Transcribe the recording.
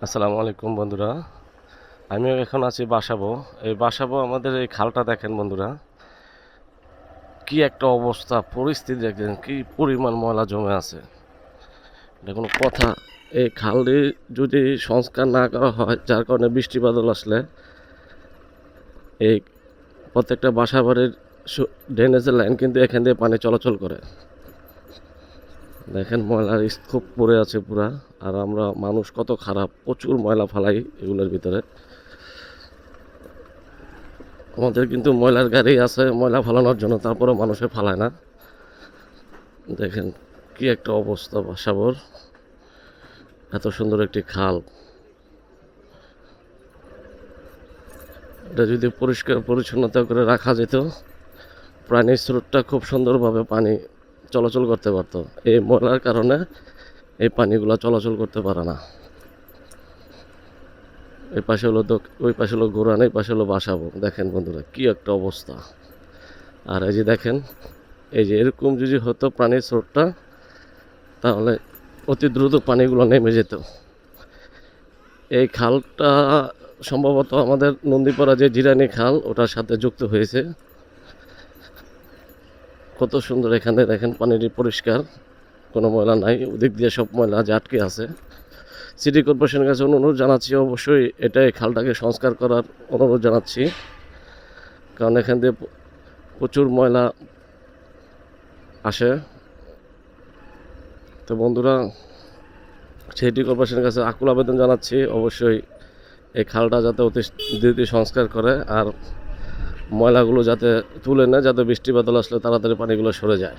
আসসালামু আলাইকুম বন্ধুরা। আমি এখন আছি বাসাবো। এই বাসাবো আমাদের এই খালটা দেখেন বন্ধুরা, কি একটা অবস্থা, পরিস্থিতি দেখেন, কি পরিমাণ ময়লা জমে আছে। এটা কোনো কথা? এই খালটি যদি সংস্কার না করা হয়, যার কারণে বৃষ্টি বাদল আসলে এই প্রত্যেকটা বাসা বাড়ির ড্রেনেজের লাইন কিন্তু এখান দিয়ে পানি চলাচল করে। দেখেন ময়লার স্তূপ পড়ে আছে পুরা। আর আমরা মানুষ কত খারাপ, প্রচুর ময়লা ফালাই এগুলোর ভিতরে। আমাদের কিন্তু ময়লার গাড়ি আছে ময়লা ফালানোর জন্য, তারপরে মানুষে ফালায় না। দেখেন কি একটা অবস্থা বাসাবোর। এত সুন্দর একটি খাল, এটা যদি পরিষ্কার পরিচ্ছন্নতা করে রাখা যেত, প্রাণীর স্রোতটা খুব সুন্দরভাবে পানি চলাচল করতে পারত। এই ময়লার কারণে এই পানিগুলো চলাচল করতে পারে না। এই পাশে হলো ওই পাশে হলো গোরান, এই পাশে হলো বাসাবো। দেখেন বন্ধুরা কি একটা অবস্থা। আর এই যে দেখেন, এই যে এরকম যদি হতো পানির স্রোতটা, তাহলে অতি দ্রুত পানিগুলো নেমে যেত। এই খালটা সম্ভবত আমাদের নন্দীপাড়া যে জিরানি খাল, ওটার সাথে যুক্ত হয়েছে। কত সুন্দর, এখানে দেখেন পানিটি পরিষ্কার, কোনো ময়লা নাই। ওদিক দিয়ে সব ময়লা যে আটকে আছে। সিটি কর্পোরেশনের কাছে অনুরোধ জানাচ্ছি, অবশ্যই এটা এই খালটাকে সংস্কার করার অনুরোধ জানাচ্ছি, কারণ এখান দিয়ে প্রচুর ময়লা আসে। তো বন্ধুরা, সিটি কর্পোরেশনের কাছে আকুল আবেদন জানাচ্ছি, অবশ্যই এই খালটা যাতে অতি দ্রুত সংস্কার করে, আর ময়লাগুলো যাতে তুলে নেয়, যাতে বৃষ্টি বাদল আসলে তাড়াতাড়ি পানিগুলো সরে যায়।